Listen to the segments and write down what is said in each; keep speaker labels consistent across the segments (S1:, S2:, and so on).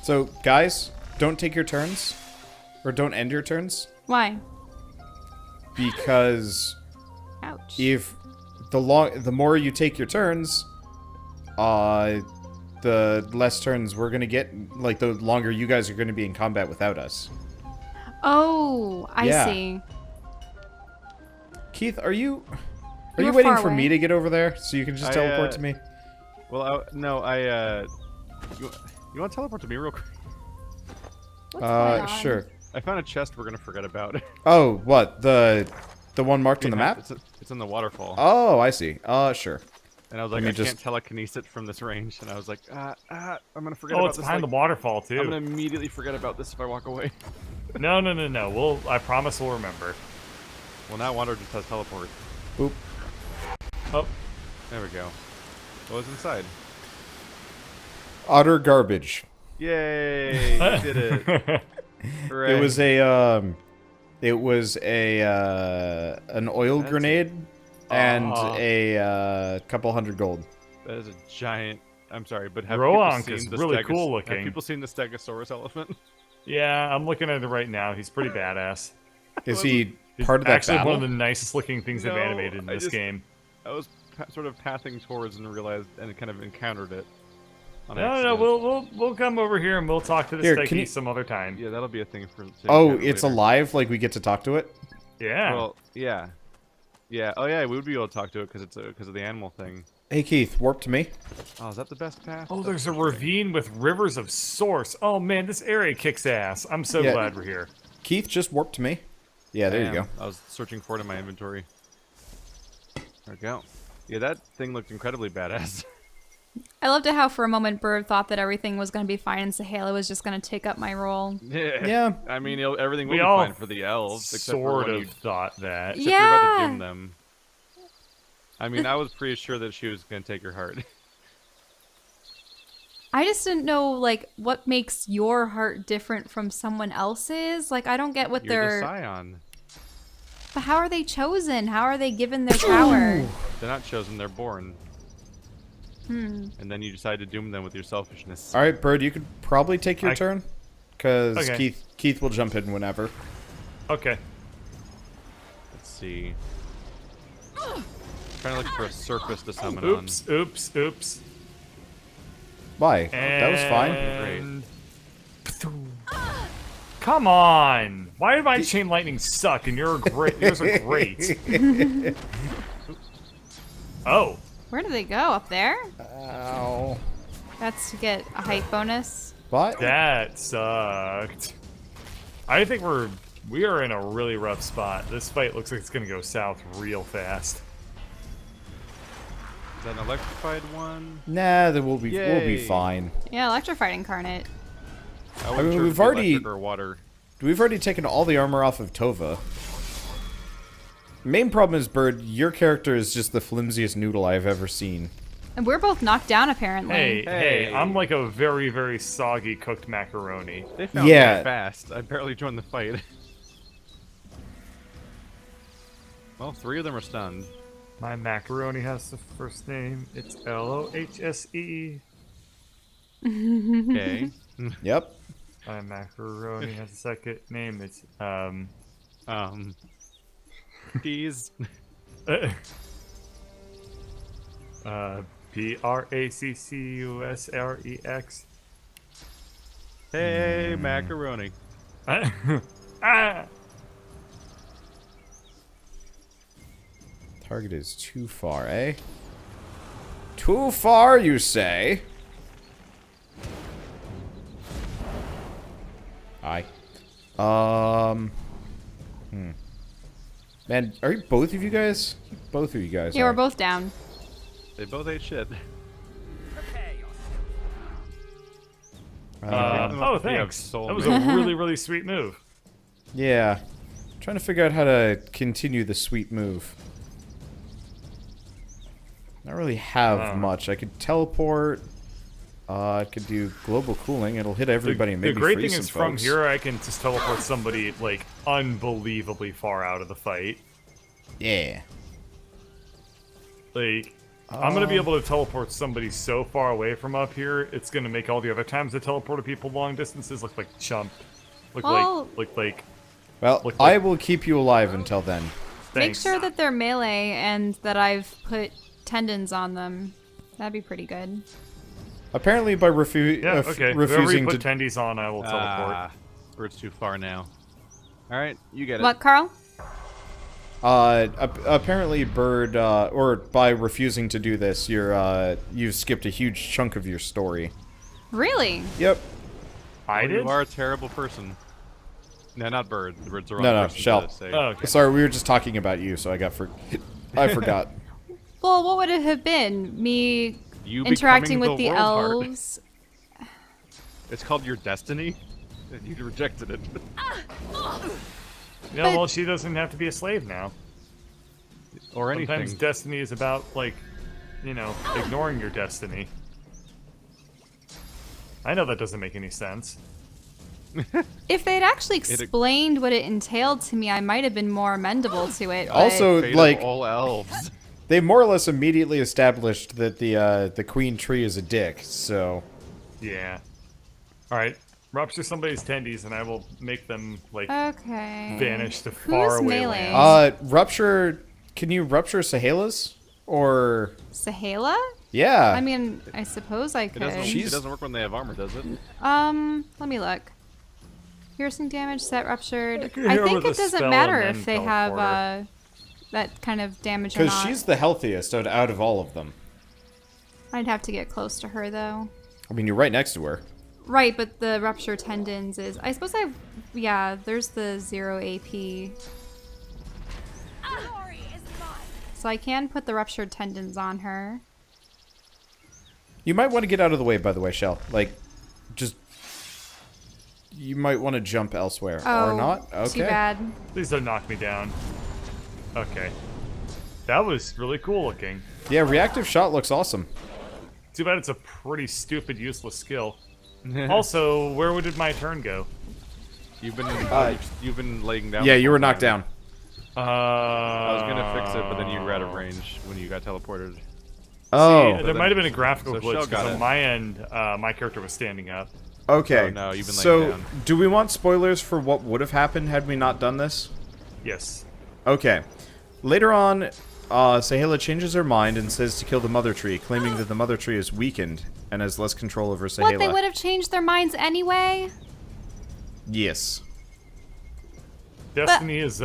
S1: So, guys, don't take your turns. Or don't end your turns.
S2: Why?
S1: Because
S2: Ouch.
S1: if the more you take your turns, the less turns we're gonna get. Like, the longer you guys are gonna be in combat without us.
S2: Oh, I
S1: Yeah.
S2: see.
S1: Keith, are you
S2: You were
S1: waiting
S2: far
S1: for
S2: away.
S1: me to get over there so you can just teleport to me?
S3: Well, you want to teleport to me real quick?
S2: What's going on?
S1: Sure.
S3: I found a chest we're gonna forget about.
S1: Oh, what? The one marked on the map?
S3: It's in the waterfall.
S1: Oh, I see. Sure.
S3: And I was like, I can't telekinesis from this range. And I was like, I'm gonna forget about
S4: Oh, it's
S3: this.
S4: behind the waterfall too.
S3: I'm gonna immediately forget about this if I walk away.
S4: No. I promise we'll remember.
S3: Well, now Wander just has teleport.
S1: Boop.
S4: Oh,
S3: There we go. What was inside?
S1: Utter garbage.
S3: Yay! You did it. Hooray.
S1: It was an oil grenade and a couple hundred gold.
S3: That is a giant. I'm sorry, but have
S4: Rivellon
S3: people
S4: is
S3: seen the
S4: really cool looking.
S3: Have people seen the Stegosaurus elephant?
S4: yeah, I'm looking at it right now. He's pretty badass.
S1: Is he
S4: He's
S1: part of that
S4: actually
S1: battle?
S4: one of the nicest looking things they've
S3: No,
S4: animated in
S3: I
S4: this
S3: just-
S4: game.
S3: I was sort of pathing towards and realized and kind of encountered it. On
S4: No,
S3: accident.
S4: we'll come over here and we'll talk to this
S1: Here,
S4: Steggy
S1: can you-
S4: some other time.
S3: Yeah, that'll be a thing for.
S1: Oh, it's alive? Like we get to talk to it?
S4: Yeah.
S3: Well, yeah. Oh yeah, we would be able to talk to it because of the animal thing.
S1: Hey, Keith, warp to me.
S3: Oh, is that the best path?
S4: Oh,
S3: That's
S4: there's a
S3: frustrating.
S4: ravine with rivers of source. Oh man, this area kicks ass. I'm so
S1: Yeah.
S4: glad we're here.
S1: Keith, just warp to me. Yeah, there you
S3: Damn,
S1: go.
S3: I was searching for it in my inventory. There we go. Yeah, that thing looked incredibly badass.
S2: I loved it how for a moment Bird thought that everything was going to be fine and Sahela was just going to take up my role.
S1: Yeah.
S3: I mean, everything will
S4: We
S3: be
S4: all
S3: fine for the elves, except for
S4: Sort
S3: when
S4: of
S3: you,
S4: thought that.
S3: except you're about to
S2: Yeah.
S3: doom them. I mean, I was pretty sure that she was gonna take your heart.
S2: I just didn't know, like, what makes your heart different from someone else's. Like, I don't get what
S3: You're the
S2: they're...
S3: scion.
S2: But how are they chosen? How are they given their power?
S3: They're not chosen; they're born. And then you decide to doom them with your selfishness.
S1: All right, Bird, you could probably take your turn. Because
S4: Okay.
S1: Keith will jump in whenever.
S4: Okay.
S3: Let's see. Trying to look for a surface to summon on.
S4: Oops.
S1: Why? That was fine.
S4: And... Come on! Why did my chain lightning suck and yours are great? Oh.
S2: Where do they go? Up there?
S1: Ow.
S2: That's to get a height bonus.
S1: What?
S4: That sucked. I think we are in a really rough spot. This fight looks like it's gonna go south real fast.
S3: Is that an electrified one?
S1: Nah, we'll be
S3: Yay.
S1: fine.
S2: Yeah, electrified incarnate.
S3: I wasn't
S1: mean,
S3: sure if
S1: we've
S3: it'd be
S1: already-
S3: electric or water.
S1: We've already taken all the armor off of Tova. Main problem is, Bird, your character is just the flimsiest noodle I've ever seen.
S2: And we're both knocked down, apparently.
S4: Hey, I'm like a very, very soggy cooked macaroni.
S3: They found
S1: Yeah.
S3: me fast. I barely joined the fight. Well, 3 of them are stunned.
S4: My macaroni has the first name. It's Lohse.
S3: Okay.
S1: Yep.
S4: My macaroni has a second name. It's
S3: Peas.
S4: Praccusrex.
S3: Hey, macaroni.
S4: Ah!
S1: Target is too far, eh? Too far, you say? Hi. Man, are both of you guys? Both of you guys
S2: Yeah,
S1: are.
S2: we're both down.
S3: They both ate shit.
S4: Oh,
S3: We have
S4: thanks.
S3: soul
S4: That was a
S3: mate.
S4: really, really sweet move.
S1: Yeah. Trying to figure out how to continue the sweet move. I don't really have much. I could teleport. I could do global cooling. It'll hit everybody and maybe
S4: The great
S1: freeze
S4: thing
S1: some
S4: is from
S1: folks.
S4: here I can just teleport somebody like unbelievably far out of the fight.
S1: Yeah.
S4: Like I'm gonna be able to teleport somebody so far away from up here, it's gonna make all the other times I teleported people long distances look like chump. Look
S2: Well-
S4: like
S1: Well,
S4: Look
S1: I
S4: like-
S1: will keep you alive until then.
S2: Make
S4: thanks.
S2: sure that they're melee and that I've put tendons on them. That'd be pretty good.
S1: Apparently, by
S4: Yeah, okay. Whoever you
S1: refusing
S4: put
S1: to,
S4: tendies on, I will teleport.
S3: Bird's too far now. All right, you get it.
S2: What, Carl?
S1: apparently, Bird, or by refusing to do this, you've skipped a huge chunk of your story.
S2: Really?
S1: Yep.
S4: I did?
S3: You are a terrible person. No, not Bird. The Bird's the wrong
S1: No,
S3: person
S1: Shell.
S3: to say.
S4: Oh, okay.
S1: Sorry, we were just talking about you, so I forgot.
S2: Well, what would it have been? Me
S3: You
S2: interacting
S3: becoming
S2: with the
S3: world heart.
S2: elves?
S3: It's called your destiny. And you rejected it.
S4: Yeah, well, she doesn't have to be a slave now.
S3: Or anything.
S4: Sometimes destiny is about, like, you know, ignoring your destiny. I know that doesn't make any sense.
S2: If they'd actually explained what it entailed to me, I might have been more amendable to it. But
S1: Also,
S3: Fate
S1: like,
S3: of all elves.
S1: they more or less immediately established that the queen tree is a dick. So,
S4: Yeah. Alright, rupture somebody's tendies and I will make them, like,
S2: okay.
S4: vanish to
S2: Who's
S4: far away
S2: melee?
S4: lands.
S1: rupture. Can you rupture Sahela's? Or
S2: Sahela?
S1: yeah.
S2: I mean, I suppose I
S3: It
S2: could.
S3: doesn't work when they have armor, does it?
S2: Let me look. Piercing damage, set ruptured.
S4: could
S2: I
S4: hear
S2: think
S4: with
S2: it
S4: a
S2: doesn't
S4: spell
S2: matter
S4: and
S2: if
S4: then
S2: they have
S4: teleporter.
S2: that kind of damage or
S1: because
S2: not.
S1: she's the healthiest out of all of them.
S2: I'd have to get close to her though.
S1: I mean, you're right next to her.
S2: Right, but the rupture tendons is. I suppose yeah, there's the 0 AP. So I can put the ruptured tendons on her.
S1: You might want to get out of the way, by the way, Shell. Like, just you might want to jump elsewhere or not. Okay.
S2: Too bad.
S4: Please don't knock me down. Okay. That was really cool looking.
S1: Yeah, reactive shot looks awesome.
S4: Too bad it's a pretty stupid, useless skill. Also, where did my turn go?
S3: You've been laying down.
S1: Yeah,
S3: the
S1: you
S3: whole
S1: were knocked
S3: time.
S1: down.
S3: I was gonna fix it, but then you were out of range when you got teleported.
S1: Oh,
S4: There might have been a graphical
S3: So
S4: glitch
S3: Shell got
S4: because
S3: it.
S4: on my end, my character was standing up.
S1: okay.
S3: Oh, no, you've been laying
S1: so,
S3: down.
S1: do we want spoilers for what would have happened had we not done this?
S4: Yes.
S1: Okay. Later on, Sahela changes her mind and says to kill the Mother Tree, claiming that the Mother Tree is weakened and has less control over Sahela.
S2: What, they would have changed their minds anyway?
S1: Yes.
S4: Destiny is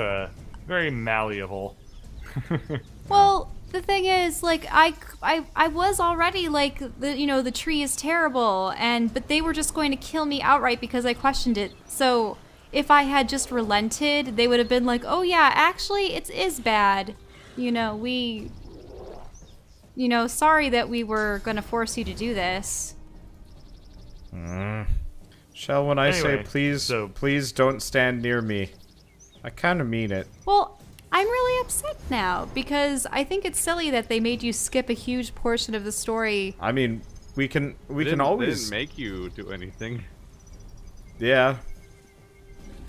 S4: very malleable.
S2: Well, the thing is, like, I was already like, the tree is terrible, but they were just going to kill me outright because I questioned it. So if I had just relented, they would have been like, oh yeah, actually, it is bad. Sorry that we were going to force you to do this.
S1: Shall, when I say
S4: Anyway,
S1: please don't stand near me, I kind of mean it.
S2: Well, I'm really upset now because I think it's silly that they made you skip a huge portion of the story.
S1: I mean, we can
S3: They didn't
S1: always
S3: make you do anything.
S1: yeah.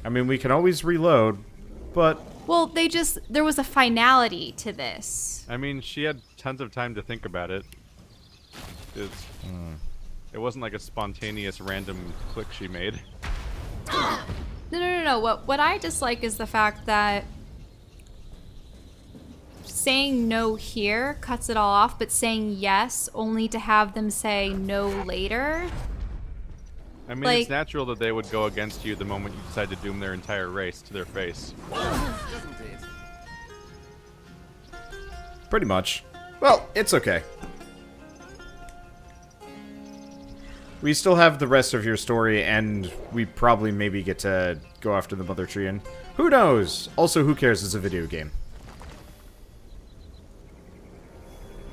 S1: I mean, we can always reload, but
S2: Well, there was a finality to this.
S3: I mean, she had tons of time to think about it. It wasn't like a spontaneous random click she made.
S2: No. What I dislike is the fact that saying no here cuts it all off, but saying yes only to have them say no later.
S3: I mean,
S2: Like-
S3: it's natural that they would go against you the moment you decide to doom their entire race to their face.
S1: pretty much. Well, it's okay. We still have the rest of your story, and we probably maybe get to go after the Mother Tree, and who knows? Also, who cares? It's a video game.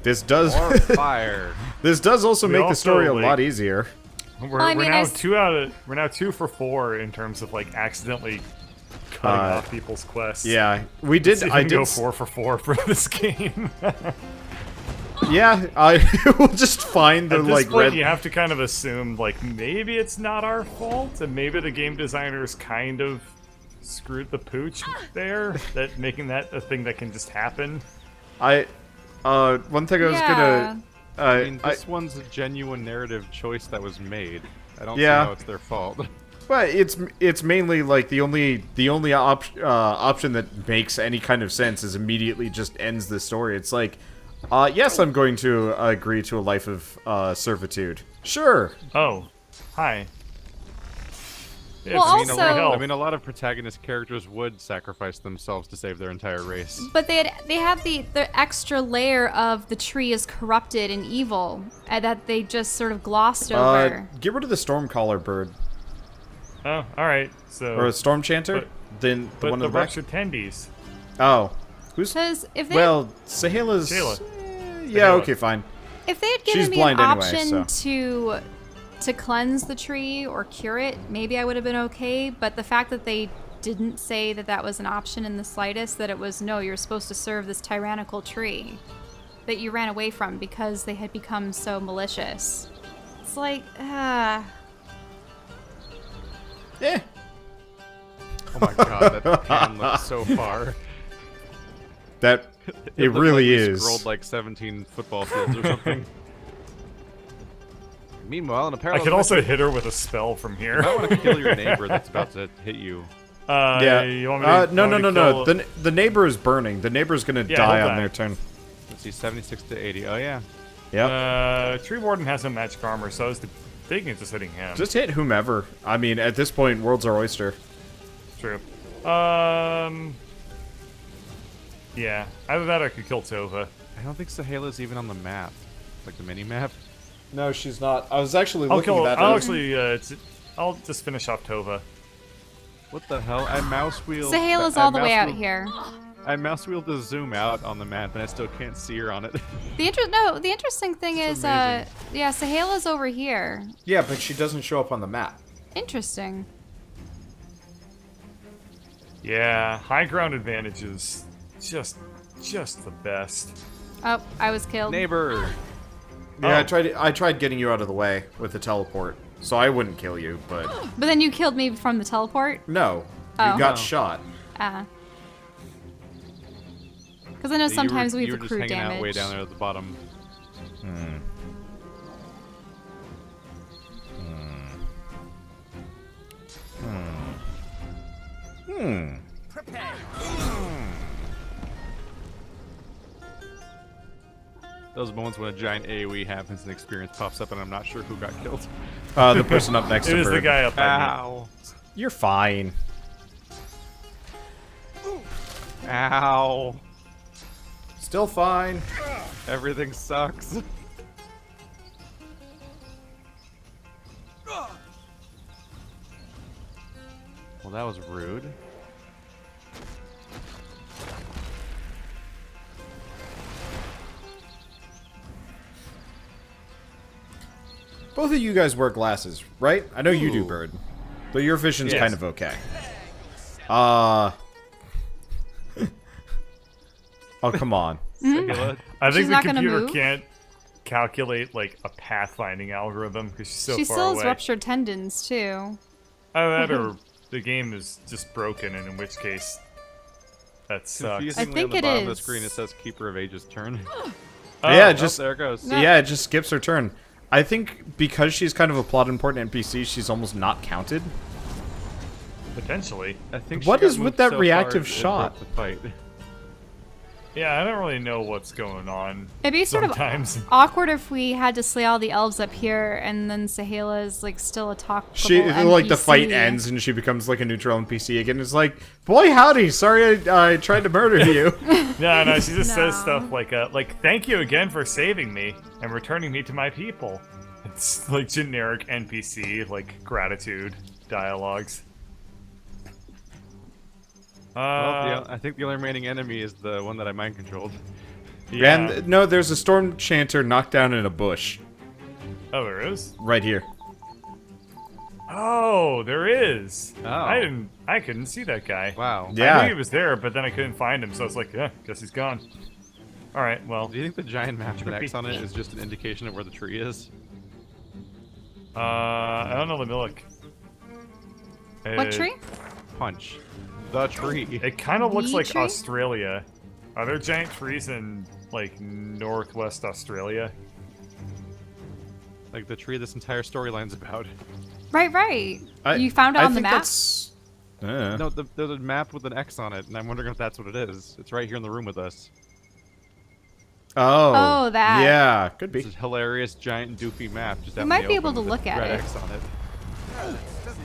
S1: This does
S3: Or fire.
S1: this does also
S4: We
S1: make the
S4: also,
S1: story a
S4: like-
S1: lot easier.
S4: We're,
S2: I
S4: we're
S2: mean,
S4: now
S2: I s-
S4: we're now 2 for 4 in terms of like accidentally cutting off people's quests.
S1: Yeah, we did.
S4: Let's
S1: I
S4: even
S1: did.
S4: go 4 for 4 for this game.
S1: Yeah, I will just find the
S4: At this
S1: like
S4: point,
S1: red.
S4: you have to kind of assume like maybe it's not our fault, and maybe the game designers kind of screwed the pooch there, that making that a thing that can just happen.
S1: I One thing I was
S2: Yeah.
S1: gonna...
S3: I mean, this one's a genuine narrative choice that was made. I don't see
S1: Yeah.
S3: how it's their fault.
S1: But it's mainly like the only option that makes any kind of sense is immediately just ends the story. It's like, yes, I'm going to agree to a life of servitude. Sure.
S4: Oh, hi. Yeah,
S2: Well,
S4: it's
S2: also-
S3: I mean, a lot of protagonist characters would sacrifice themselves to save their entire race.
S2: But they have the extra layer of the tree is corrupted and evil that they just sort of glossed over.
S1: Get rid of the Stormcaller bird.
S4: Oh, all right. So,
S1: Or a Storm Chanter?
S4: But-
S1: Then the
S4: but
S1: one
S4: the
S1: in the back?
S4: Ruptured Tendies.
S1: Oh. Who's...
S2: Because if they
S1: Well, Sahela's...
S4: Sayla.
S1: Yeah,
S4: Sayla.
S1: okay, fine.
S2: if they had
S1: she's
S2: given me
S1: blind
S2: an
S1: anyway,
S2: option to cleanse the tree or cure it, maybe I would have been okay. But the fact that they didn't say that that was an option in the slightest, that it was no, you're supposed to serve this tyrannical tree that you ran away from because they had become so malicious. It's like,
S1: Yeah.
S3: Oh my god, that pan looks so far.
S1: That... It
S3: looked
S1: really
S3: like we
S1: is.
S3: Scrolled like 17 football fields or something. Meanwhile, in a
S4: I
S3: parallel
S4: could also hit her with a spell from here.
S3: I might want to kill your neighbor that's about to hit you.
S1: Yeah.
S4: You want me to,
S1: No.
S4: want me to kill-
S1: The neighbor is burning. The neighbor's gonna
S4: Yeah,
S1: die
S4: he'll
S1: on
S4: die.
S1: their turn.
S3: Let's see, 76 to 80. Oh yeah.
S1: Yep.
S4: Tree Warden has no magic armor, so I was thinking of just hitting him.
S1: Just hit whomever. I mean, at this point, world's our oyster.
S4: True. Yeah. Either that or I could kill Tova.
S3: I don't think Sahela's even on the map. Like the mini map.
S1: No, she's not. I was actually
S4: I'll
S1: looking
S4: kill.
S1: at that.
S4: I'll actually. I'll just finish off Tova.
S3: What the hell? I mouse wheeled.
S2: Sahela's all the way out here.
S3: I mouse wheeled to zoom out on the map and I still can't see her on it.
S2: The interesting thing is,
S3: amazing.
S2: yeah, Sahela's over here.
S1: Yeah, but she doesn't show up on the map.
S2: Interesting.
S4: Yeah, high ground advantage is just the best.
S2: Oh, I was killed.
S3: Neighbor.
S1: Yeah,
S4: Oh.
S1: I tried getting you out of the way with the teleport, so I wouldn't kill you, but
S2: But then you killed me from the teleport.
S1: no,
S2: Oh.
S1: you got
S3: No.
S1: shot.
S2: Because I know sometimes
S3: you
S2: we
S3: were
S2: have
S3: just
S2: accrued
S3: hanging
S2: damage.
S3: out way down there at the bottom. Those moments when a giant AoE happens and experience pops up and I'm not sure who got killed.
S1: The person up next
S4: It
S1: to
S4: was the
S1: Bird.
S4: guy up by me.
S3: Ow.
S1: You're fine.
S3: Ow.
S1: Still fine.
S3: Everything sucks. Well, that was rude.
S1: Both of you guys wear glasses, right? I know you do,
S3: Ooh.
S1: Bird. But your vision's
S4: Yes.
S1: kind of okay. Oh, come on.
S3: Sahela,
S4: I think
S2: She's
S4: the
S2: not gonna
S4: computer
S2: move?
S4: can't calculate like a pathfinding algorithm because she's so
S2: She
S4: far
S2: still
S4: away.
S2: has ruptured tendons too.
S4: Either that or the game is just broken, and in which case that sucks.
S3: confusingly
S2: think
S3: on the
S2: it
S3: bottom of the
S2: is.
S3: screen it says Keeper of Age's turn.
S1: Yeah,
S3: Oh,
S1: just
S3: there it goes.
S2: No.
S1: yeah, it just skips her turn. I think because she's kind of a plot important NPC, she's almost not counted.
S4: Potentially.
S3: I think
S1: What
S3: she got
S1: is with
S3: moved
S1: that
S3: so
S1: reactive
S3: far it
S1: shot?
S3: broke the fight.
S4: Yeah, I don't really know what's going on.
S2: It'd be sort
S4: sometimes.
S2: of awkward if we had to slay all the elves up here, and then Sahela is like still a talkable
S1: She like the fight
S2: NPC.
S1: ends and she becomes like a neutral NPC again. It's like, boy howdy, sorry I tried to murder you.
S4: No, she just says
S2: No.
S4: stuff like thank you again for saving me and returning me to my people. It's like generic NPC, like gratitude dialogues.
S3: Well, I think the only remaining enemy is the one that I mind controlled.
S4: yeah.
S1: And no, there's a storm chanter knocked down in a bush
S4: Oh, there is?
S1: right here.
S4: Oh, there is.
S3: Oh.
S4: I couldn't see that guy.
S3: Wow.
S1: Yeah.
S4: I knew he was there, but then I couldn't find him, so I was like, yeah, guess he's gone. Alright, well.
S3: Do you think the giant map with an
S4: Trippy.
S3: X on it is just an indication of where the tree is?
S4: I don't know the Milik.
S2: What tree?
S3: Punch. The tree.
S4: It kind of looks
S2: The
S4: like
S2: tree?
S4: Australia. Are there giant trees in like northwest Australia.
S3: Like the tree this entire storyline's about.
S2: Right. You found it on the map?
S1: That's...
S3: No, there's a map with an X on it, and I'm wondering if that's what it is. It's right here in the room with us.
S2: Oh, that.
S1: Yeah, could be.
S3: It's a hilarious, giant, doofy map. Just out
S2: You
S3: in
S2: might
S3: the
S2: be able
S3: open
S2: to
S3: with
S2: look
S3: a
S2: at
S3: red
S2: it.
S3: X on it.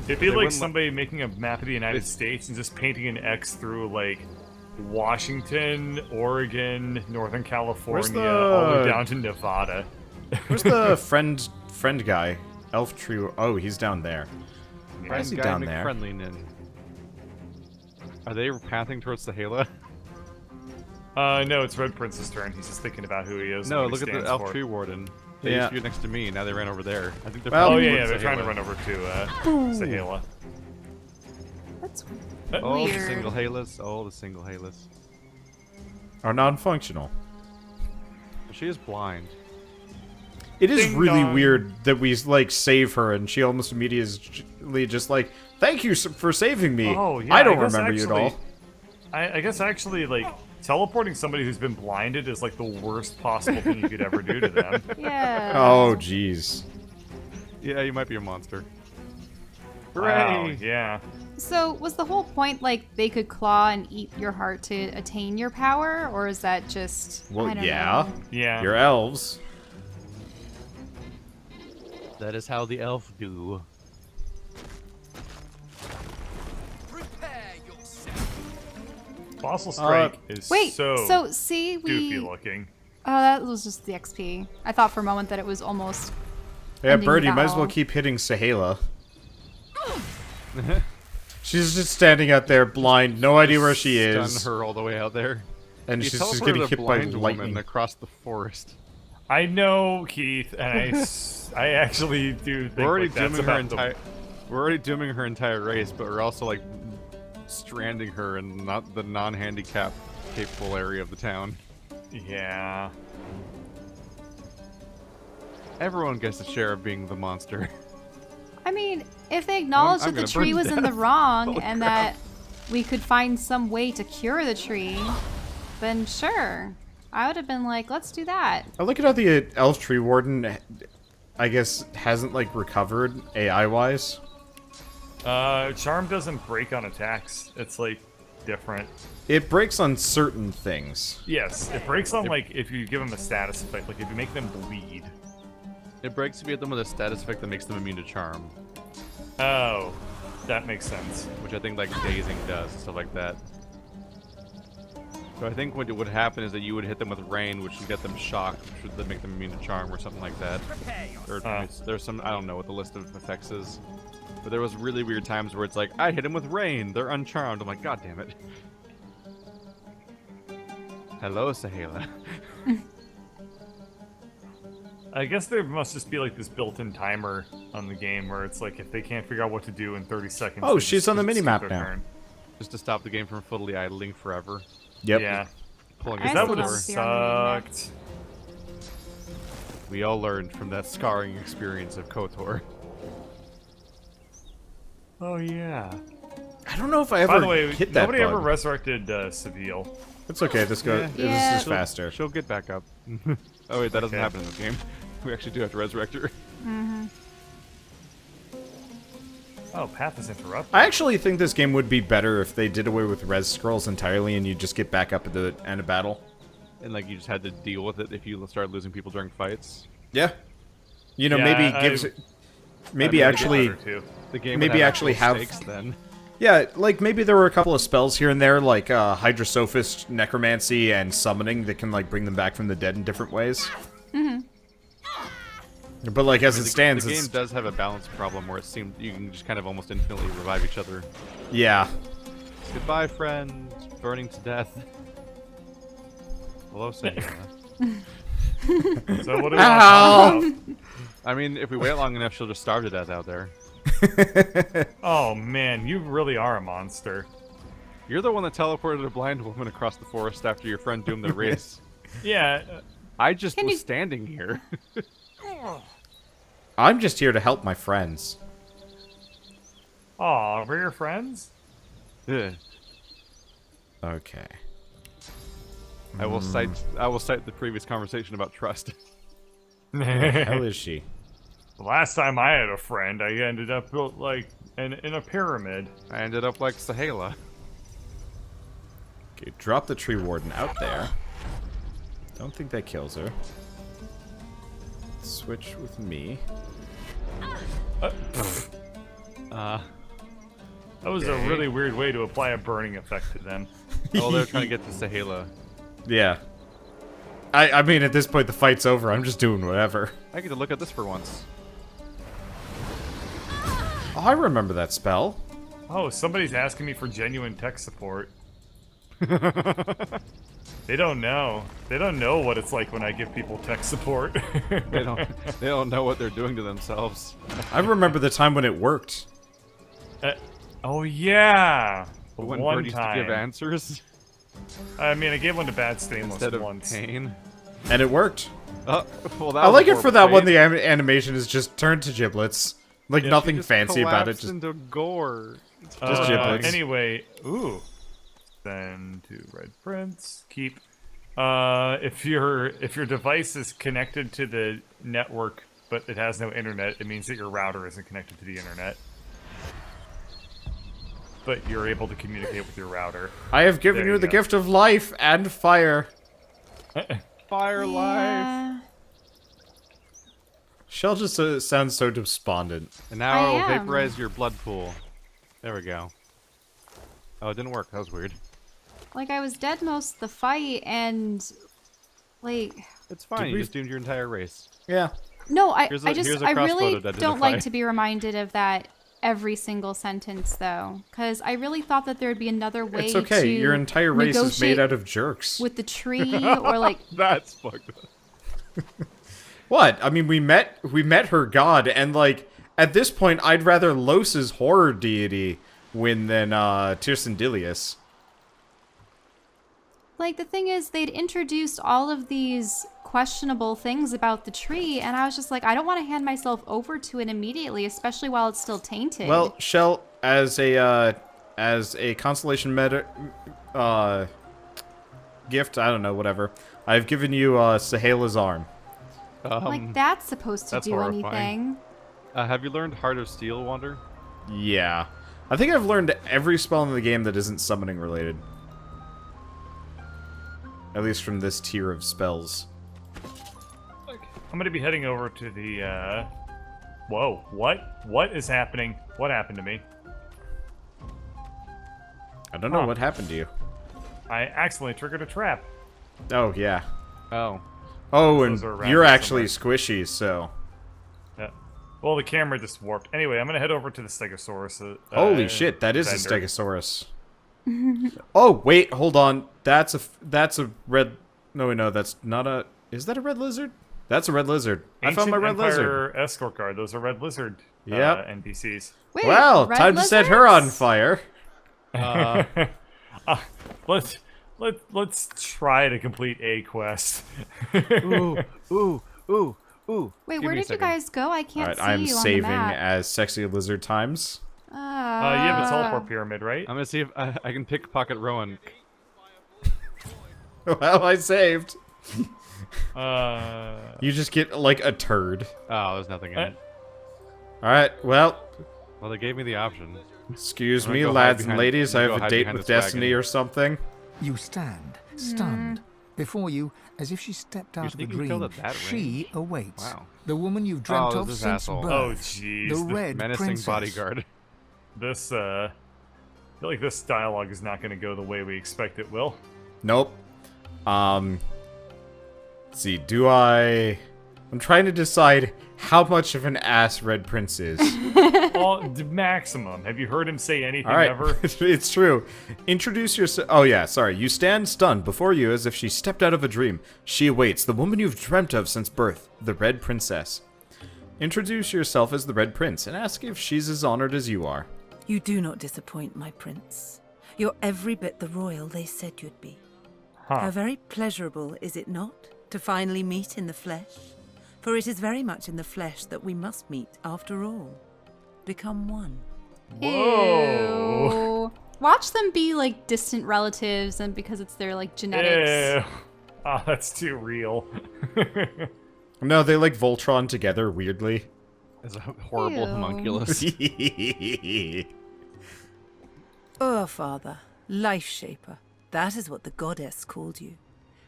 S4: It'd be
S3: They
S4: like
S3: wouldn't
S4: somebody making a map of the United States and just painting an X through like Washington, Oregon, Northern California, all the way down to Nevada.
S1: Where's the friend guy? Elf tree. Oh, he's down there. Why is he
S3: Guy
S1: down there?
S3: McFriendlynin. Are they pathing towards Sahela?
S4: No, it's Red Prince's turn. He's just thinking about who he is.
S3: No,
S4: and what
S3: look
S4: he
S3: at the
S4: stands
S3: elf
S4: for.
S3: tree warden. They
S1: Yeah.
S3: used to be next to me, now they ran over there. I think they're
S1: Well,
S4: Oh
S3: probably
S4: yeah,
S3: towards
S4: they're trying to
S3: Sahela.
S4: run over to Sahela.
S2: That's
S3: Oh, the
S2: weird.
S3: single Halas. Oh, the single Halas.
S1: Are non-functional.
S3: She is blind.
S1: It is
S4: Ding
S1: really
S4: dong.
S1: weird that we like save her and she almost immediately just like, "Thank you for saving me."
S4: Oh yeah,
S1: I don't
S4: guess
S1: remember you at all.
S4: I guess actually, like, teleporting somebody who's been blinded is like the worst possible thing you could ever do to them.
S2: Yeah.
S1: Oh, jeez.
S3: Yeah, you might be a monster.
S4: Wow,
S3: Hooray!
S4: yeah.
S2: So, was the whole point like they could claw and eat your heart to attain your power, or is that just?
S1: Well,
S2: I don't
S1: yeah.
S2: know.
S4: Yeah.
S1: You're elves.
S3: That is how the elf do.
S4: Fossil Strike is
S2: Wait.
S4: so,
S2: So see,
S4: goofy
S2: we.
S4: looking.
S2: Oh, that was just the XP. I thought for a moment that it was almost.
S1: Yeah,
S2: Ending
S1: Bird, you might as well
S2: battle.
S1: keep hitting Sahela. She's just standing out there blind, no idea where she is.
S3: Stun her all the way out there.
S1: And
S3: You
S1: she's just
S3: teleported
S1: getting
S3: a
S1: hit by
S3: blind
S1: lightning.
S3: woman across the forest.
S4: I know, Keith, and I actually do think
S3: We're already
S4: like, that's
S3: dooming her
S4: about the-
S3: entire. We're already dooming her entire race, but we're also like stranding her in not the non-handicap capable area of the town.
S4: Yeah.
S3: Everyone gets a share of being the monster.
S2: I mean, if they acknowledged
S3: I'm
S2: that the
S3: gonna burn
S2: tree
S3: to
S2: was in the
S3: death.
S2: wrong
S3: Holy
S2: and
S3: crap.
S2: that we could find some way to cure the tree, then sure. I would have been like, let's do that.
S1: I look at how the elf tree warden, I guess, hasn't like recovered AI-wise.
S4: Charm doesn't break on attacks. It's like different.
S1: It breaks on certain things.
S4: Yes, it breaks on like if you give them a status effect, like if you make them bleed.
S3: It breaks if you hit them with a status effect that makes them immune to charm,
S4: Oh, that makes sense.
S3: which I think like dazing does and stuff like that. So I think what would happen is that you would hit them with rain, which would get them shocked, which would make them immune to charm or something like that. Or there's some, I don't know what the list of effects is, but there was really weird times where it's like, I hit him with rain, they're uncharmed. I'm like, God damn it. Hello, Sahela.
S4: I guess there must just be like this built-in timer on the game where it's like if they can't figure out what to do in 30 seconds.
S1: Oh,
S4: they
S1: she's
S4: just
S1: on the
S4: skip
S1: minimap
S4: their
S1: now.
S4: turn.
S3: Just to stop the game from fully idling forever.
S1: Yep.
S4: Yeah.
S3: Pulling
S2: I
S3: his
S4: That
S2: still
S4: would
S2: don't
S4: have
S3: door.
S2: see her on the minimap.
S4: sucked.
S3: We all learned from that scarring experience of KOTOR.
S4: Oh yeah.
S1: I don't know if I ever
S4: By the way,
S1: hit that
S4: nobody ever
S1: bug.
S4: resurrected Seville.
S1: It's okay. This
S3: Yeah.
S1: This
S2: Yeah.
S1: is faster.
S3: She'll get back up. Oh wait, that doesn't
S4: Okay.
S3: happen in this game. We actually do have to resurrect her.
S4: Oh, path is interrupted.
S1: I actually think this game would be better if they did away with res scrolls entirely and you just get back up at the end of battle.
S3: And like you just had to deal with it if you start losing people during fights.
S1: Yeah. You know,
S4: Yeah,
S1: maybe
S4: I-
S1: gives it. Maybe
S3: I mean,
S1: actually.
S4: Better, too.
S3: The game
S1: Maybe
S3: would have
S1: actually
S3: actual
S1: have-
S3: stakes then.
S1: Yeah, like maybe there were a couple of spells here and there, like Hydrosophist, Necromancy, and Summoning that can like bring them back from the dead in different ways. But like as it stands,
S3: the game
S1: it's
S3: does have a balance problem where it seems you can just kind of almost infinitely revive each other.
S1: yeah.
S3: Goodbye, friend. Burning to death. Hello, Sahela.
S4: So what do we want to talk about?
S3: I mean, if we wait long enough, she'll just starve to death out there.
S4: Oh man, you really are a monster.
S3: You're the one that teleported a blind woman across the forest after your friend doomed the race.
S4: Yeah.
S3: I just
S2: Can
S3: was
S2: you-
S3: standing here.
S1: I'm just here to help my friends.
S4: Aw, we're your friends?
S3: Ugh.
S1: Okay.
S3: I will cite the previous conversation about trust.
S1: How is she?
S4: The last time I had a friend, I ended up built like in a pyramid.
S3: I ended up like Sahala.
S1: Okay, drop the tree warden out there. Don't think that kills her. Switch with me.
S4: That was a really weird way to apply a burning effect to them.
S3: Oh, they're trying to get to Sahala.
S1: Yeah. I mean, at this point, the fight's over. I'm just doing whatever.
S3: I get to look at this for once.
S1: Oh, I remember that spell.
S4: Oh, somebody's asking me for genuine tech support. They don't know. They don't know what it's like when I give people tech support.
S3: They don't know what they're doing to themselves.
S1: I remember the time when it worked.
S4: Oh yeah,
S3: When
S4: one
S3: Bird used to
S4: time.
S3: give answers
S4: I mean, I gave one to Bad Stainless
S3: instead of
S4: once.
S3: pain.
S1: And it worked.
S3: Well, that
S1: I
S3: was
S1: like
S3: a
S1: it for
S3: horrible
S1: that one.
S3: fate.
S1: The animation is just turned to giblets. Like,
S3: Yeah, she
S1: nothing
S3: just
S1: fancy about it.
S3: collapsed
S1: Just
S3: into gore.
S1: Just giblets.
S4: Anyway, ooh. Then to Red Prince. Keep. If your device is connected to the network but it has no internet, it means that your router isn't connected to the internet. But you're able to communicate with your router.
S1: I have given
S4: There
S1: you
S4: you
S1: the
S4: go.
S1: gift of life and fire.
S3: Fire life.
S2: Yeah.
S1: Shell just sounds so despondent.
S3: And now I will
S2: I am.
S3: vaporize your blood pool. There we go. Oh, it didn't work. That was weird.
S2: Like, I was dead most of the fight, and, like...
S3: It's fine.
S1: Did
S3: You
S1: we-
S3: just doomed your entire race.
S1: Yeah.
S2: No,
S3: Here's
S2: I
S3: a
S2: I
S3: crossbow
S2: really
S3: to
S2: don't
S3: identify.
S2: like to be reminded of that every single sentence, though. Because I really thought that there would be another way
S1: It's okay.
S2: to
S1: Your entire race is made
S2: negotiate
S1: out of jerks.
S2: with the tree, or, like...
S3: That's fucked up.
S1: What? I mean, we met her god, and like at this point, I'd rather Los's horror deity win than Tyrsendilius.
S2: Like, the thing is, they'd introduced all of these questionable things about the tree, and I was just like, I don't want to hand myself over to it immediately, especially while it's still tainted.
S1: Well, Shell, as a consolation gift, I don't know, whatever. I've given you Sahela's arm.
S2: like, that's supposed to
S3: that's
S2: do
S3: horrifying.
S2: anything.
S3: Have you learned Heart of Steel, Wander?
S1: Yeah. I think I've learned every spell in the game that isn't summoning related. At least from this tier of spells.
S4: I'm gonna be heading over to the, Whoa, what? What is happening? What happened to me?
S1: I don't know
S4: Huh.
S1: what happened to you.
S4: I accidentally triggered a trap.
S1: Oh, yeah.
S3: Oh.
S1: Oh, and
S4: Those are around
S1: you're
S4: here
S1: actually squishy, so...
S4: Yeah. Well, the camera just warped. Anyway, I'm gonna head over to the Stegosaurus.
S1: Holy shit, that is a
S4: vendor.
S1: Stegosaurus. Oh, wait, hold on. That's a red... No, wait, no, that's not a... Is that a red lizard? That's a red lizard. I found my red lizard.
S4: Escort guard. Those are red lizard
S1: Yep.
S4: NPCs.
S2: Wait,
S1: Well,
S2: red
S1: time to set her on
S2: lizards?
S1: fire.
S4: Let's try to complete a quest.
S3: Ooh. Ooh. Ooh. Ooh.
S2: Wait,
S3: Give
S2: where
S3: me a
S2: did you
S3: second.
S2: guys go? I can't
S1: Alright,
S2: see
S1: I'm
S2: you
S1: saving
S2: on the map.
S1: as sexy lizard times.
S4: You have a teleport pyramid, right?
S3: I'm gonna see if I can pickpocket Rowan.
S1: Well, I saved.
S4: Uh,
S1: You just get, like, a turd.
S3: Oh, there's nothing in it.
S1: Alright, well,
S3: Well, they gave me the option.
S1: excuse
S3: I'm
S1: me,
S3: gonna go hide
S1: lads and
S3: behind-
S1: ladies.
S3: I'm
S1: I
S3: gonna
S1: have
S3: go
S1: a
S3: hide
S1: date
S3: behind
S1: with
S3: this
S1: Destiny
S3: wagon.
S1: or something.
S5: You stand, stunned. Before you, as if she stepped out of a
S3: think you
S5: dream,
S3: killed at that
S5: she
S3: range?
S5: awaits.
S3: Wow.
S5: The woman you've dreamt
S3: Oh,
S5: of
S3: this
S5: since
S3: asshole.
S5: birth.
S4: oh, jeez.
S5: the Red
S3: Menacing
S5: Princess.
S3: bodyguard.
S4: This, I feel like this dialogue is not going to go the way we expect it will.
S1: Nope. Let's see, I'm trying to decide how much of an ass Red Prince is.
S4: Well, the maximum. Have you heard him say anything
S1: Alright,
S4: ever?
S1: it's true. Introduce yourself. Oh, yeah, sorry. You stand stunned before you as if she stepped out of a dream. She awaits, the woman you've dreamt of since birth, the Red Princess. Introduce yourself as the Red Prince and ask if she's as honored as you are.
S6: You do not disappoint, my prince. You're every bit the royal they said you'd be. How very pleasurable, is it not, to finally meet in the flesh? For it is very much in the flesh that we must meet after all. Become one.
S4: Whoa.
S2: Watch them be like distant relatives, and because it's their like genetics.
S4: Ew. Oh, that's too real.
S1: No, they like Voltron together weirdly.
S3: As a horrible
S2: Ew.
S3: homunculus.
S6: Oh, Father, life shaper. That is what the goddess called you.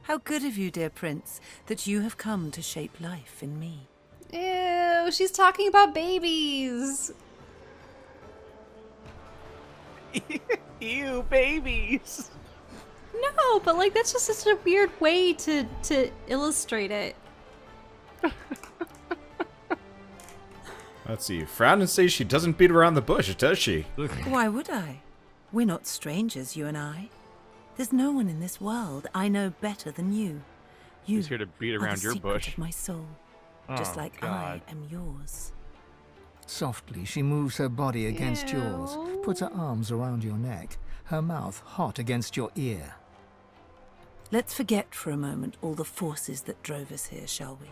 S6: How good of you, dear prince, that you have come to shape life in me.
S2: Ew, she's talking about babies.
S3: Ew, babies.
S2: No, but like that's just such a weird way to illustrate it.
S1: Let's see. Frown and say she doesn't beat around the bush, does she?
S6: Why would I? We're not strangers, you and I. There's no one in this world I know better than you. You
S3: He's here to beat
S6: are
S3: around
S6: the
S3: your
S6: secret
S3: bush.
S6: of my soul, just
S4: Oh,
S6: like
S4: God.
S6: I am yours.
S5: Softly, she moves her body against yours, puts her arms around your neck, her mouth hot against your ear.
S6: Let's forget for a moment all the forces that drove us here, shall we?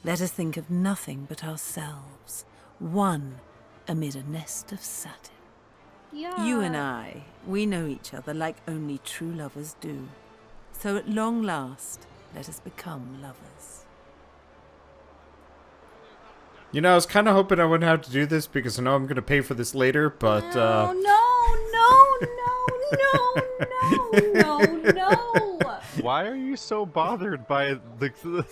S6: Let us think of nothing but ourselves, one amid a nest of satin.
S2: Yeah.
S6: You and I, we know each other like only true lovers do. So at long last, let us become lovers.
S1: You know, I was kind of hoping I wouldn't have to do this because I know I'm going to pay for this later, but,
S2: No, no.
S3: Why are you so bothered by the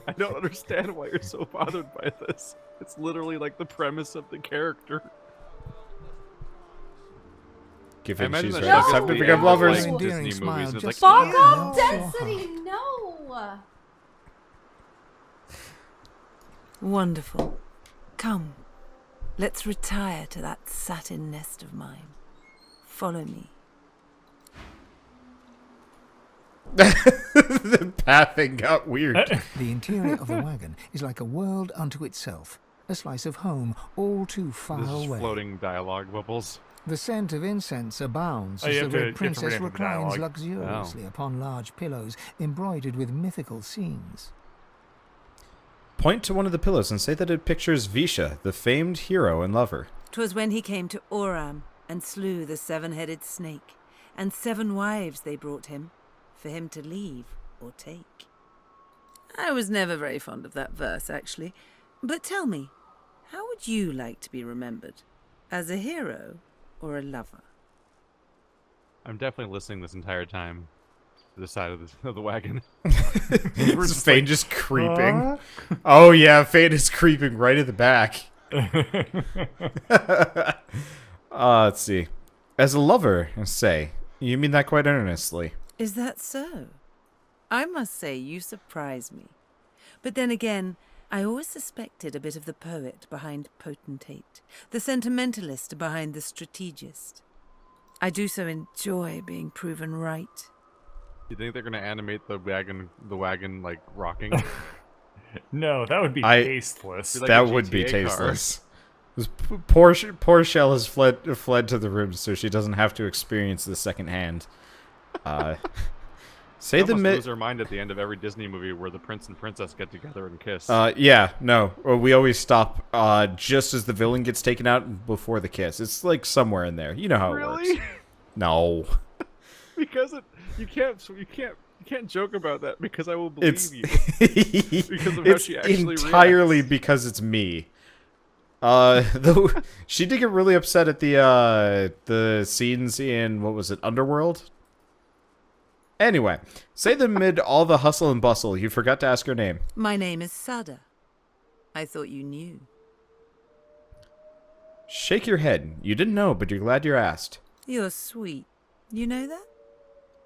S3: I don't understand why you're so bothered by this. It's literally like the premise of the character.
S1: given
S3: imagine
S1: she's
S3: the
S1: right, it's
S3: shock
S1: time
S3: at
S1: to
S3: the
S1: become
S3: end of,
S1: lovers.
S3: like,
S5: Endearing
S3: Disney
S5: smile
S3: movies, and it's
S5: just
S3: like,
S2: Fuck
S5: melts
S2: off,
S5: your
S2: density,
S5: heart.
S2: no.
S6: Wonderful. Come, let's retire to that satin nest of mine. Follow me.
S1: The pathing got weird.
S5: The interior of the wagon is like a world unto itself, a slice of home all too far
S3: this is
S5: away.
S3: floating dialogue bubbles.
S5: The scent of incense abounds
S4: Oh,
S5: as
S4: you
S5: the
S4: have to- you
S5: Red
S4: have to
S5: Princess
S4: read it for the
S5: reclines
S4: dialogue.
S5: luxuriously upon large pillows embroidered with mythical scenes.
S1: Point to one of the pillows and say that it pictures Visha, the famed hero and lover.
S6: 'Twas when he came to Oram and slew the seven-headed snake, and 7 wives they brought him, for him to leave or take. I was never very fond of that verse, actually. But tell me, how would you like to be remembered? As a hero or a lover?
S3: I'm definitely listening this entire time to the side of the wagon.
S1: Is Fane just creeping? Oh yeah, Fane is creeping right at the back. Let's see. As a lover, say, you mean that quite earnestly.
S6: Is that so? I must say you surprise me. But then again, I always suspected a bit of the poet behind potentate, the sentimentalist behind the strategist. I do so enjoy being proven right.
S3: You think they're gonna animate the wagon like rocking?
S4: No, that would be
S1: I-
S4: tasteless.
S3: Like
S1: that
S3: a
S1: would be
S3: GTA car.
S1: tasteless. Poor Shell has fled to the room so she doesn't have to experience this secondhand. Say
S3: They
S1: the
S3: almost
S1: mid.
S3: lose their mind at the end of every Disney movie where the prince and princess get together and kiss.
S1: Yeah, no. We always stop just as the villain gets taken out before the kiss. It's like somewhere in there. You know how it
S3: Really?
S1: works. No.
S3: Because you can't joke about that because I will believe
S1: It's
S3: you. Because of how
S1: it's
S3: she actually
S1: entirely
S3: reacts.
S1: because it's me. Though she did get really upset at the scenes in what was it, Underworld? Anyway, say that amid all the hustle and bustle, you forgot to ask her name.
S6: My name is Sada. I thought you knew.
S1: Shake your head. You didn't know, but you're glad you asked.
S6: You're sweet. You know that?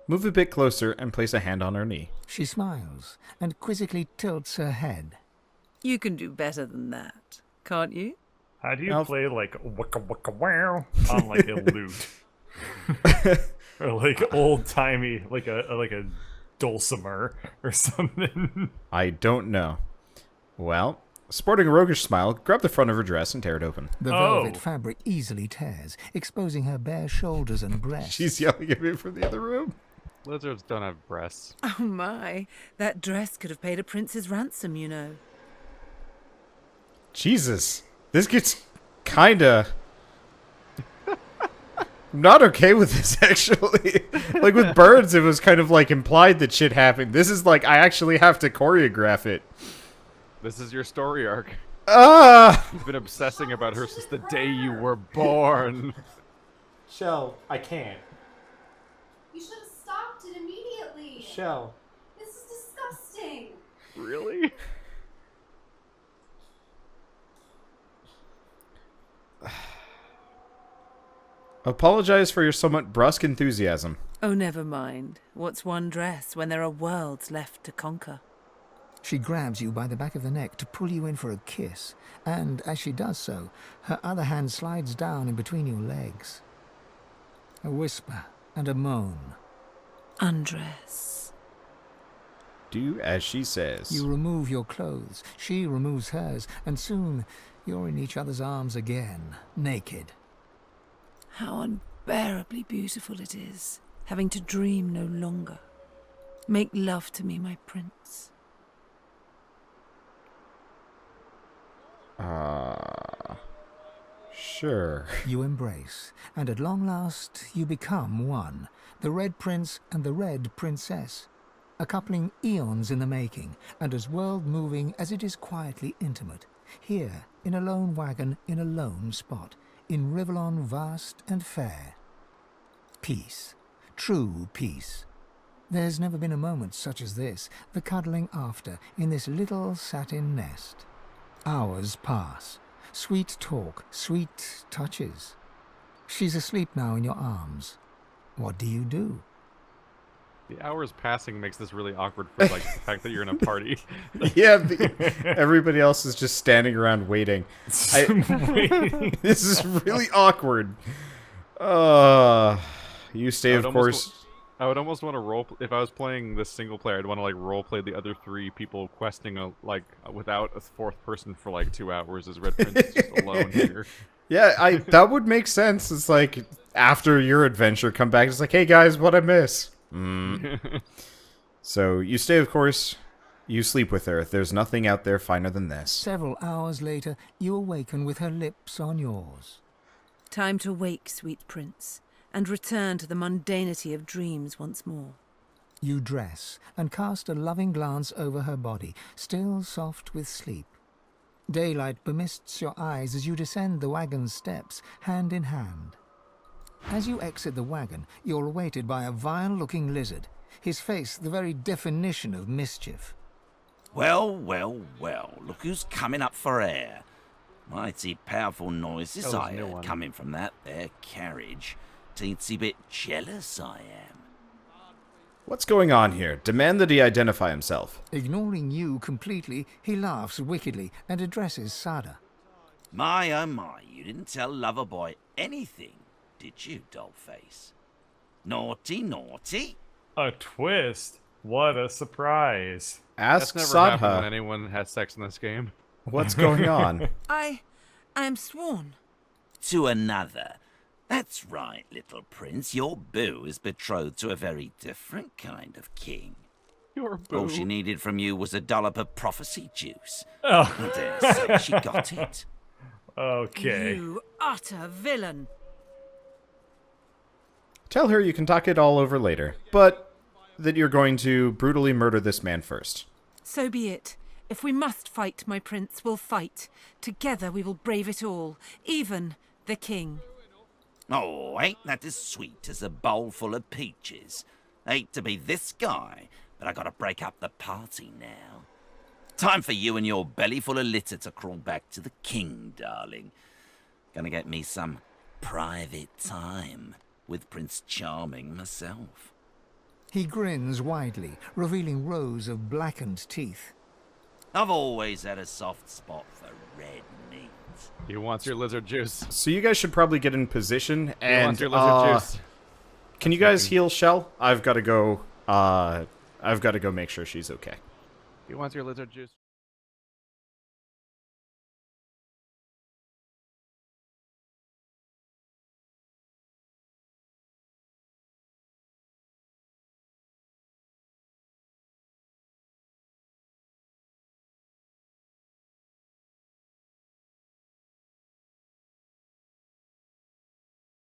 S1: Move a bit closer and place a hand on her knee.
S5: She smiles and quizzically tilts her head.
S6: You can do better than that, can't you?
S4: How do you
S1: Elf-
S4: play like wicka wicka wow on like a lute? Or like old timey, like a dulcimer or something.
S1: I don't know. Well, sporting a roguish smile, grab the front of her dress and tear it open.
S5: The velvet fabric easily tears, exposing her bare shoulders and breasts.
S1: She's yelling at me from the other room.
S3: Lizards don't have breasts.
S6: Oh my, that dress could have paid a prince's ransom, you know.
S1: Jesus. This gets kinda not okay with this, actually. Like, with birds, it was kind of, like, implied that shit happened. This is, like, I actually have to choreograph it.
S3: This is your story arc.
S1: Ah!
S3: You've been obsessing about her since the day you were born.
S1: Shell, I can't.
S2: You should have stopped it immediately.
S1: Shell.
S2: This is disgusting.
S3: Really?
S1: Apologize for your somewhat brusque enthusiasm.
S6: Oh, never mind. What's one dress when there are worlds left to conquer?
S5: She grabs you by the back of the neck to pull you in for a kiss, and as she does so, her other hand slides down in between your legs. A whisper and a moan.
S6: Undress.
S1: Do as she says.
S5: You remove your clothes, she removes hers, and soon you're in each other's arms again, naked.
S6: How unbearably beautiful it is, having to dream no longer. Make love to me, my prince.
S1: Sure.
S5: You embrace, and at long last you become one, the Red Prince and the Red Princess. A coupling eons in the making, and as world-moving as it is quietly intimate. Here, in a lone wagon, in a lone spot, in Rivellon vast and fair. Peace. True peace. There's never been a moment such as this, the cuddling after, in this little satin nest. Hours pass. Sweet talk, sweet touches. She's asleep now in your arms. What do you do?
S3: The hours passing makes this really awkward for like the fact that you're in a party.
S1: Yeah, everybody else is just standing around waiting. This is really awkward. You stay, of course.
S3: I would almost want to role. If I was playing this single player, I'd want to like role play the other three people questing without a fourth person for like 2 hours as Red Prince is just alone here.
S1: Yeah, that would make sense. It's like after your adventure, come back. It's like, hey guys, what I miss? So you stay, of course. You sleep with her. There's nothing out there finer than this.
S5: Several hours later, you awaken with her lips on yours.
S6: Time to wake, sweet prince, and return to the mundanity of dreams once more.
S5: You dress and cast a loving glance over her body, still soft with sleep. Daylight bemists your eyes as you descend the wagon's steps, hand in hand. As you exit the wagon, you're awaited by a vile-looking lizard, his face the very definition of mischief.
S7: Well, well, well, look who's coming up for air. Mighty powerful noises I heard coming from that there carriage. Teensy bit jealous I am.
S1: What's going on here? Demand that he identify himself.
S5: Ignoring you completely, he laughs wickedly and addresses Sada.
S7: My, oh my, you didn't tell Loverboy anything, did you, dollface? Naughty, naughty.
S4: A twist? What a surprise.
S1: Ask
S3: That's never happened when
S1: Sadha.
S3: anyone has sex in this game.
S1: What's going on?
S6: I am sworn.
S7: To another. That's right, little prince. Your boo is betrothed to a very different kind of king.
S3: Your boo.
S7: All she needed from you was a dollop of prophecy juice.
S4: Oh,
S7: I dare say she got it.
S4: okay.
S6: You utter villain.
S1: Tell her you can talk it all over later, but that you're going to brutally murder this man first.
S6: So be it. If we must fight, my prince, we'll fight. Together we will brave it all, even the king.
S7: Oh, ain't that as sweet as a bowl full of peaches? Hate to be this guy, but I gotta break up the party now. Time for you and your belly full of litter to crawl back to the king, darling. Gonna get me some private time with Prince Charming myself.
S5: He grins widely, revealing rows of blackened teeth.
S7: I've always had a soft spot for red meat.
S3: He wants your lizard juice.
S1: So you guys should probably get in position
S3: He
S1: and
S3: wants your lizard juice.
S1: Can you guys heal Shell? I've got to go make sure she's okay.
S3: He wants your lizard juice.